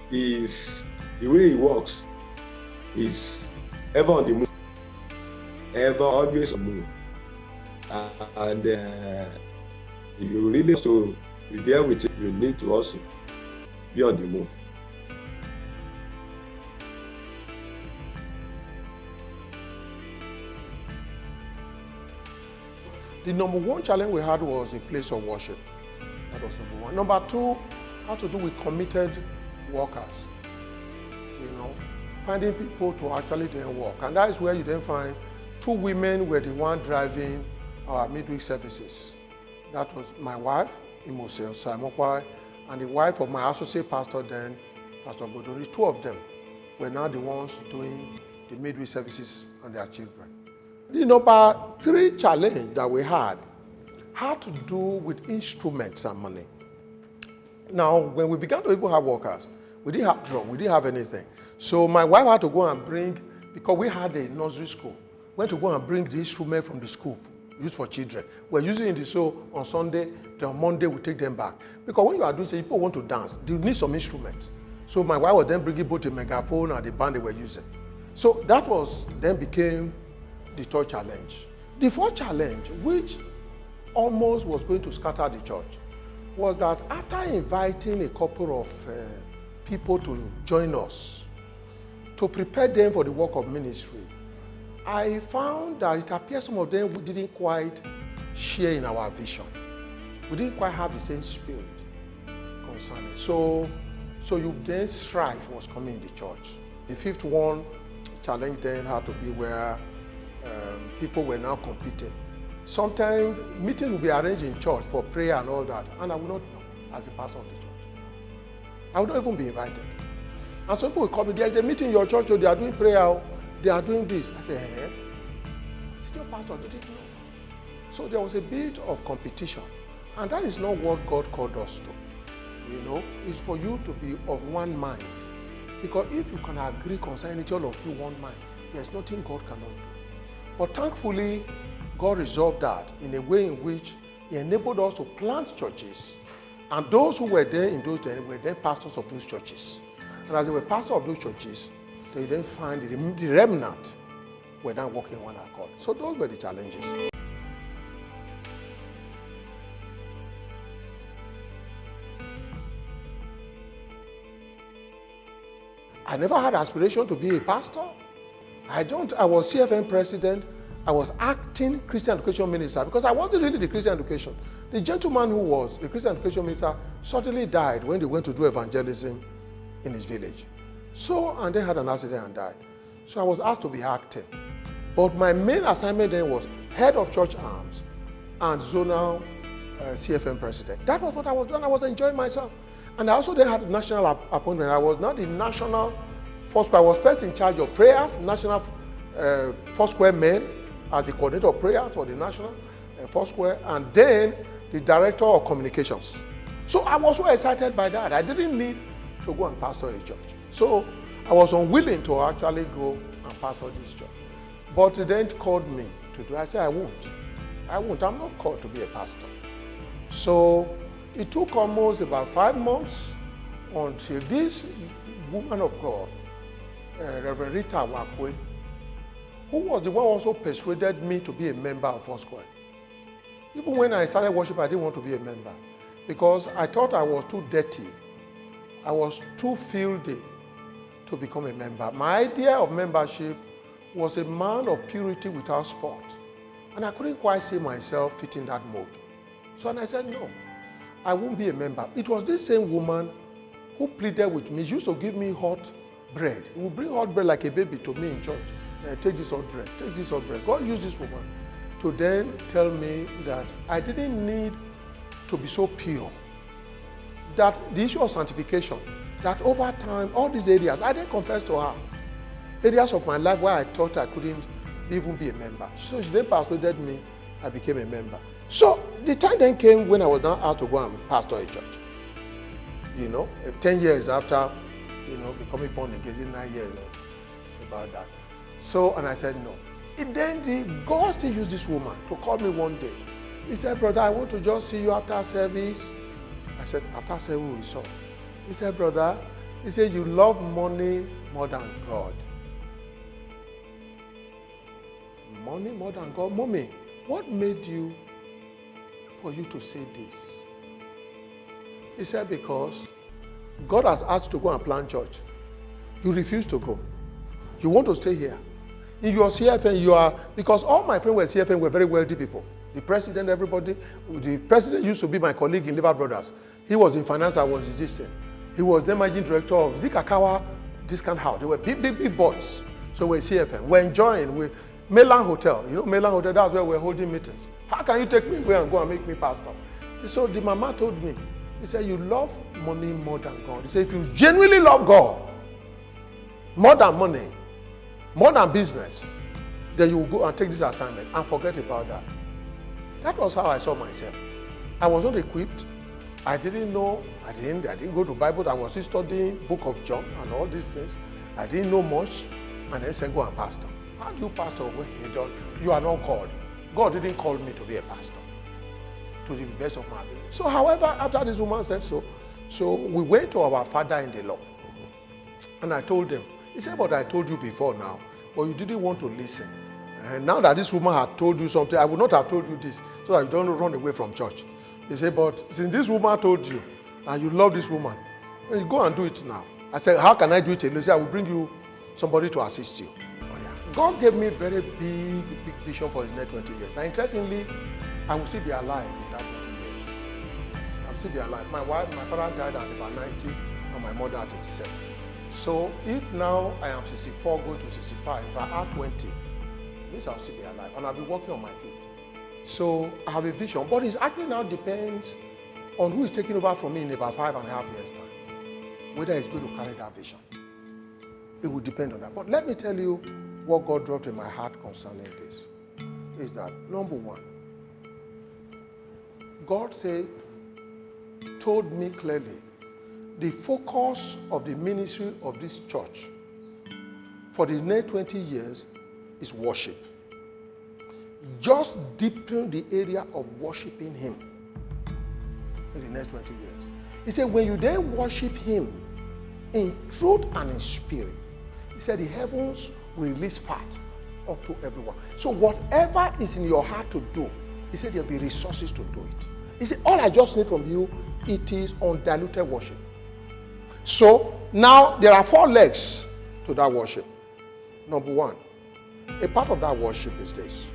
the way he works is ever on the move, ever always on the move. And if you really want to be there with him, you need to also be on the move. The number one challenge we had was a place of worship. That was number one. Number two had to do with committed workers. You know, finding people to actually then work. And that is where you then find two women were the one driving our midweek services. That was my wife, Imosel Saimokwai, and the wife of my associate pastor then, Pastor Godoni. Two of them were now the ones doing the midweek services on their children. The number three challenge that we had to do with instruments and money. Now, when we began to even have workers, we didn't have drum, we didn't have anything. So my wife had to go and bring, because we had a nursery school, went to go and bring the instrument from the school, used for children. We're using it so on Sunday, then on Monday we take them back. Because when you are doing, say people want to dance, they need some instruments. So my wife was then bringing both the megaphone and the band they were using. So that was then became the third challenge. The fourth challenge, which almost was going to scatter the church, was that after inviting a couple of people to join us, to prepare them for the work of ministry, I found that it appears some of them we didn't quite share in our vision. We didn't quite have the same spirit concerning. So you then strife was coming in the church. The fifth one challenge then had to be where people were now competing. Sometimes meetings will be arranged in church for prayer and all that, and I will not know as a pastor of the church. I will not even be invited. And some people will call me, there is a meeting in your church, they are doing prayer, they are doing this. I say, senior pastor didn't know. So there was a bit of competition, and that is not what God called us to. You know, it's for you to be of one mind. Because if you can agree concerning all of you one mind, there's nothing God cannot do. But thankfully, God resolved that in a way in which He enabled us to plant churches. And those who were there in those days were then pastors of those churches. And as they were pastors of those churches, they then find the remnant were now working one accord. So those were the challenges. I never had aspiration to be a pastor. I was CFM president. I was acting Christian education minister because I wasn't really the Christian education. The gentleman who was the Christian education minister suddenly died when they went to do evangelism in his village. So, and they had an accident and died. So I was asked to be acting. But my main assignment then was head of church arms and zonal CFM president. That was what I was doing. I was enjoying myself. And I also then had a national appointment. I was not the national Foursquare. I was first in charge of prayers, national Foursquare men, as the coordinator of prayers for the national Foursquare, and then the director of communications. So I was so excited by that. I didn't need to go and pastor a church. So I was unwilling to actually go and pastor this church. But they then called me to do it. I said, I won't. I'm not called to be a pastor. So it took almost about 5 months until this woman of God, Reverend Rita Wakwe, who was the one also persuaded me to be a member of Foursquare. Even when I started worship, I didn't want to be a member because I thought I was too dirty. I was too filthy to become a member. My idea of membership was a man of purity without spot. And I couldn't quite see myself fitting that mold. So I said, no, I won't be a member. It was this same woman who pleaded with me. She used to give me hot bread. He would bring hot bread like a baby to me in church. Take this hot bread, take this hot bread. God used this woman to then tell me that I didn't need to be so pure. That the issue of sanctification, that over time, all these areas, I didn't confess to her. Areas of my life where I thought I couldn't even be a member. So she then persuaded me, I became a member. So the time then came when I was now asked to go and pastor a church. 10 years after, becoming born again, 9 years about that. So, and I said no. And then God still used this woman to call me one day. He said, brother, I want to just see you after service. I said, after service we saw. He said, brother, he said, you love money more than God. Money more than God? Mommy, what made you for you to say this? He said, because God has asked you to go and plant church. You refuse to go. You want to stay here. In your CFN, because all my friends were CFN were very wealthy people. The president, everybody. The president used to be my colleague in Liver Brothers. He was in finance, I was in this thing. He was the managing director of Zikakawa Discount House. They were big boys. So we're CFN. We're enjoying with Melan Hotel. Melan Hotel, that's where we're holding meetings. How can you take me away and go and make me pastor? So the mama told me, he said, you love money more than God. He said, if you genuinely love God, more than money, more than business, then you will go and take this assignment and forget about that. That was how I saw myself. I was not equipped. I didn't know. I didn't go to Bible. I was still studying Book of John and all these things. I didn't know much. And they said, go and pastor. How do you pastor when you are not called? God didn't call me to be a pastor, to the best of my ability. So, however, after this woman said so we went to our father in the Lord. And I told him, he said, but I told you before now, but you didn't want to listen. And now that this woman had told you something, I would not have told you this, so that you don't run away from church. He said, but since this woman told you, and you love this woman, go and do it now. I said, how can I do it alone? He said, I will bring you somebody to assist you. Oh, yeah. God gave me very big vision for his next 20 years. And interestingly, I will still be alive in that 20 years. I will still be alive. My father died at about 90, and my mother at 87. So if now I am 64 going to 65, if I add 20, means I'll still be alive and I'll be walking on my feet. So I have a vision, but it actually now depends on who is taking over from me in about 5.5 years' time, whether he's going to carry that vision. It will depend on that. But let me tell you what God dropped in my heart concerning this, is that, number one, God told me clearly, the focus of the ministry of this church for the next 20 years is worship. Just deepen the area of worshiping him in the next 20 years. He said, when you then worship him in truth and in spirit, he said, the heavens will release fat unto everyone. So whatever is in your heart to do, he said, there'll be resources to do it. He said, all I just need from you, it is undiluted worship. So now there are 4 legs to that worship. Number one, a part of that worship is this.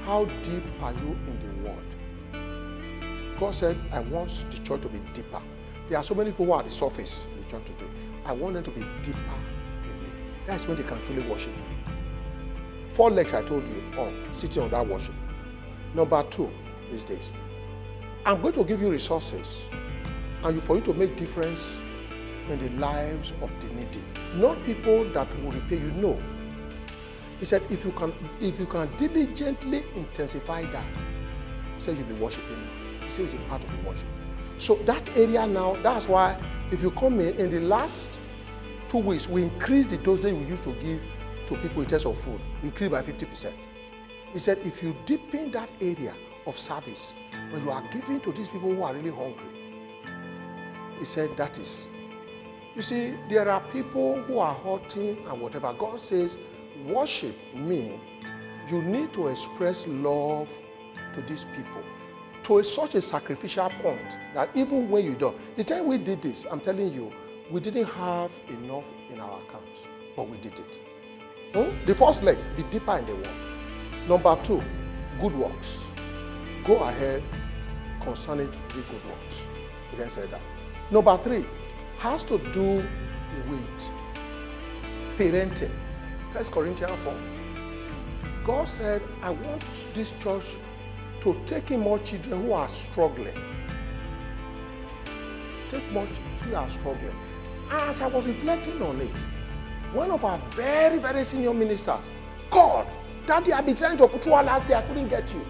How deep are you in the word? God said, I want the church to be deeper. There are so many people who are at the surface in the church today. I want them to be deeper in me. That's when they can truly worship me. 4 legs I told you on, sitting on that worship. Number 2 is this. I'm going to give you resources and for you to make difference in the lives of the needy. Not people that will repay you, no. He said, if you can diligently intensify that, he said, you'll be worshiping me. He said, it's a part of the worship. So that area now, that's why if you come in the last 2 weeks, we increased the dosage we used to give to people in terms of food. We increased by 50%. He said, if you deepen that area of service, when you are giving to these people who are really hungry, he said, that is. You see, there are people who are hurting and whatever. God says, worship me. You need to express love to these people. to such a sacrificial point that even when you don't, the time we did this, I'm telling you, we didn't have enough in our account, but we did it. The first leg, be deeper in the word. Number 2, good works. Go ahead concerning the good works. He then said that. Number 3 has to do with parenting. 1 Corinthians 4. God said, I want this church to take in more children who are struggling. Take more children who are struggling. As I was reflecting on it, one of our very, very senior ministers called, Daddy, I've been trying to put you all last day, I couldn't get you.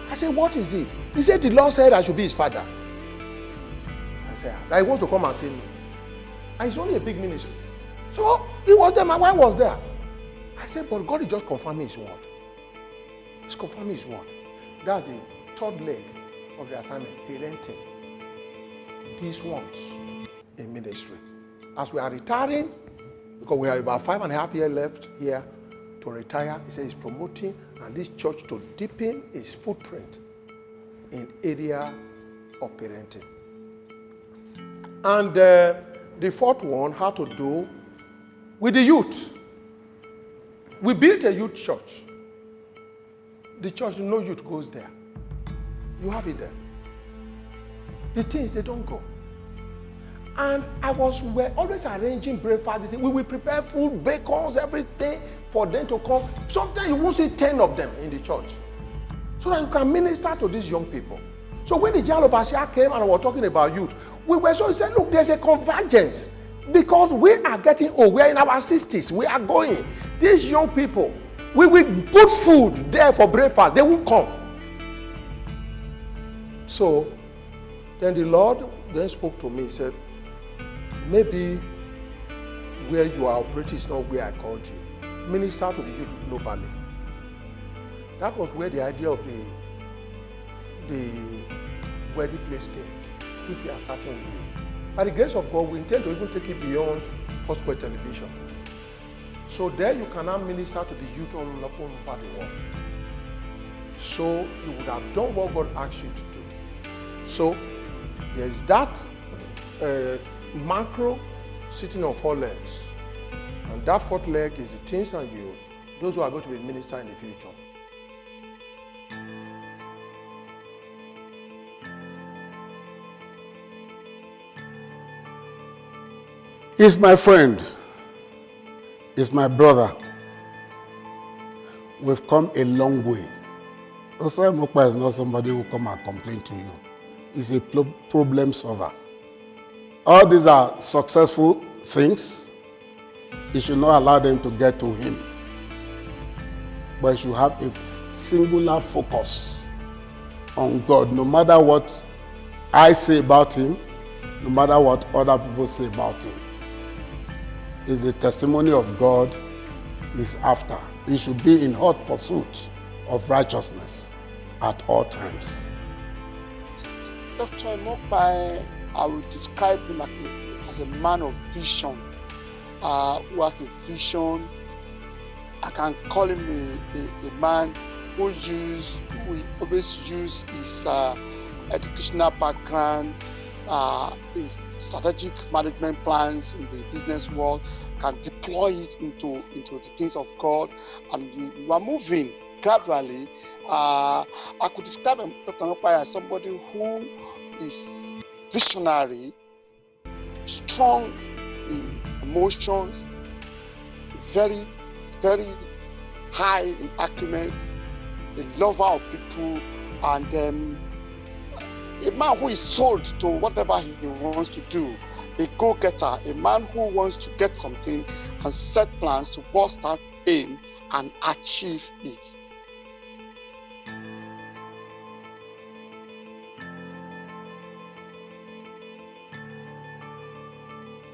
I said, what is it? He said, the Lord said I should be his father. I said, that he wants to come and see me. And it's only a big ministry. So he was there, my wife was there. I said, but God is just confirming his word. He's confirming his word. That's the third leg of the assignment, parenting. These ones in ministry. As we are retiring, because we have about 5.5 years left here to retire, he says he's promoting and this church to deepen its footprint in area of parenting. And the fourth one had to do with the youth. We built a youth church. The church, no youth goes there. You have it there. The things, they don't go. And we're always arranging breakfast. We will prepare food, bacons, everything for them to come. Sometimes you won't see 10 of them in the church. So that you can minister to these young people. So when the General Overseer came and we were talking about youth, he said, look, there's a convergence. Because we are getting old. We are in our 60s. We are going. These young people, we will put food there for breakfast. They won't come. So then the Lord then spoke to me. He said, maybe where you are operating is not where I called you. Minister to the youth globally. That was where the idea of the wedding place came, which we are starting with you. By the grace of God, we intend to even take it beyond Foursquare television. So there you can now minister to the youth all over the world. So you would have done what God asked you to do. So there is that macro sitting on 4 legs. And that 4th leg is the teens and youth, those who are going to be ministers in the future. He's my friend. He's my brother. We've come a long way. Osai Mokpa is not somebody who come and complain to you. He's a problem solver. All these are successful things. You should not allow them to get to him. But you should have a singular focus on God, no matter what I say about him, no matter what other people say about him. Is the testimony of God is after. He should be in hot pursuit of righteousness at all times. Dr. Mokpa, I would describe him as a man of vision, who has a vision. I can call him a man who always use his educational background, his strategic management plans in the business world, can deploy it into the things of God, and we are moving gradually. I could describe Dr. Mokpa as somebody who is visionary, strong in emotions, very, very high in acumen, a lover of people, and a man who is sold to whatever he wants to do, a go-getter, a man who wants to get something and set plans to bust that aim and achieve it.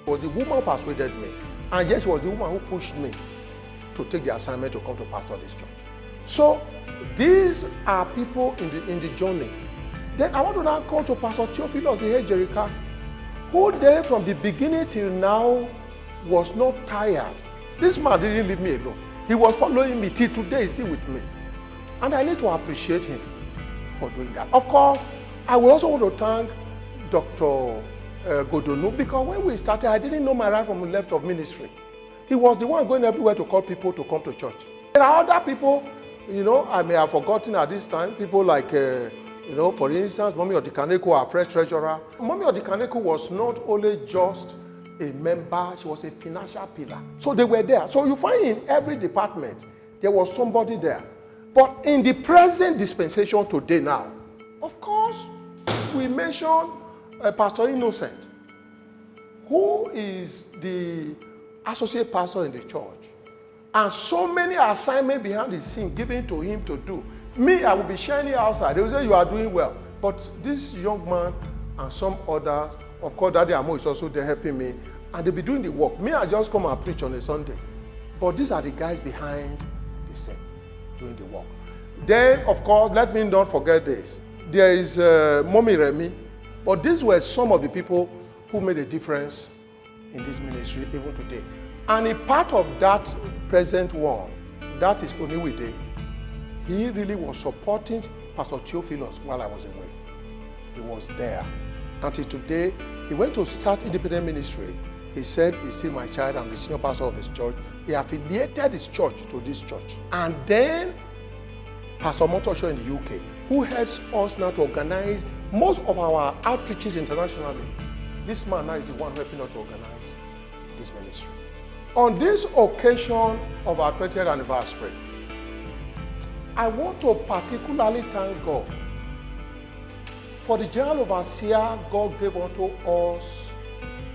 It was the woman who persuaded me, and yes, it was the woman who pushed me to take the assignment to come to pastor this church. So these are people in the journey. Then I want to now call to Pastor Theophilus Jerica, who then from the beginning till now was not tired. This man didn't leave me alone. He was following me till today, he's still with me. And I need to appreciate him. for doing that. Of course, I will also want to thank Dr. Godonu, because when we started, I didn't know my right from left of ministry. He was the one going everywhere to call people to come to church. There are other people, I may have forgotten at this time, people like, for instance, Mommy Odikaneko, our fresh treasurer. Mommy Odikaneko was not only just a member, she was a financial pillar. So they were there. So you find in every department, there was somebody there. But in the present dispensation today now, of course, we mentioned Pastor Innocent, who is the associate pastor in the church. And so many assignments behind the scene given to him to do. Me, I will be shining outside. They will say, you are doing well. But this young man and some others, of course, Daddy Amo is also there helping me, and they'll be doing the work. Me, I just come and preach on a Sunday. But these are the guys behind the scene doing the work. Then, of course, let me not forget this. There is Mommy Remy. But these were some of the people who made a difference in this ministry even today. And a part of that present one, that is Oniwide. He really was supporting Pastor Theophilus while I was away. He was there. Until today, he went to start independent ministry. He said, he's still my child, I'm the senior pastor of his church. He affiliated his church to this church. And then, Pastor Motosho in the UK, who helps us now to organize most of our outreaches internationally. This man now is the one helping us to organize this ministry. On this occasion of our 20th anniversary, I want to particularly thank God for the general overseer God gave unto us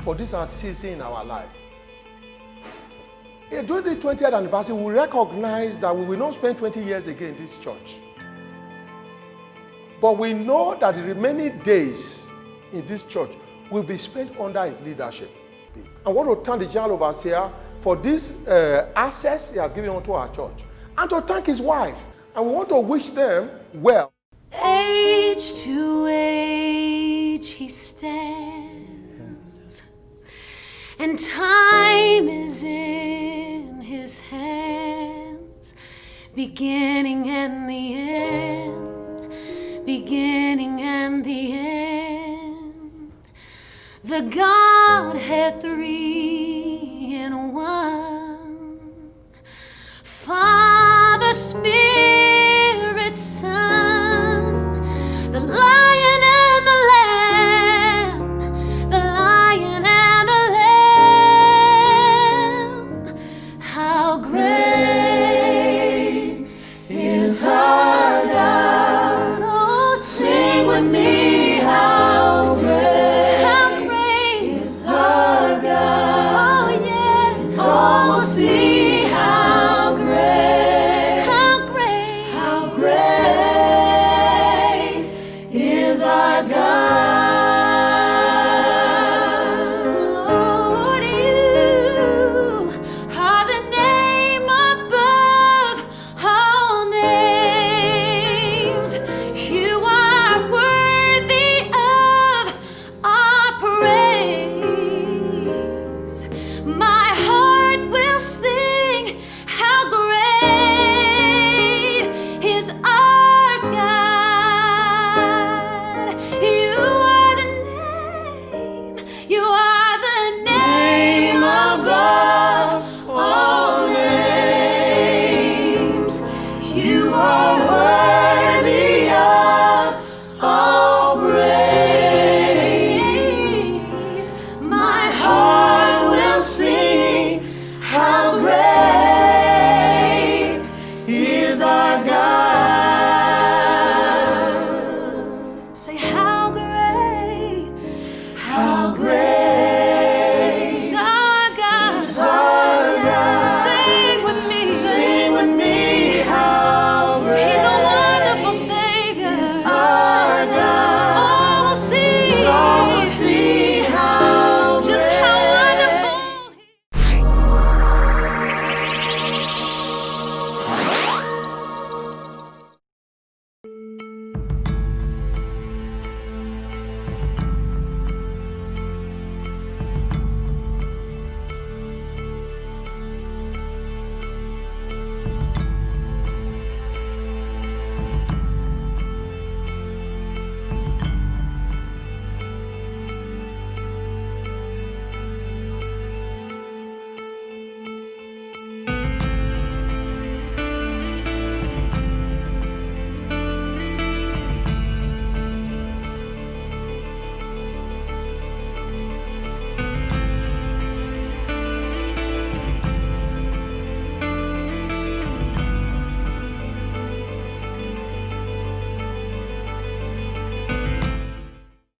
for this our season in our life. During the 20th anniversary, we recognize that we will not spend 20 years again in this church. But we know that the remaining days in this church will be spent under his leadership. I want to thank the general overseer for this access he has given unto our church, and to thank his wife. And we want to wish them well. Age to age he stands, and time is in his hands, beginning and the end, beginning and the end. The Godhead three in one, Father, Spirit, Son, the Lion and the Lamb, the Lion and the Lamb. How great is our God. Oh, sing with me, how great is our God. Oh, yeah. Oh, see how great is our God.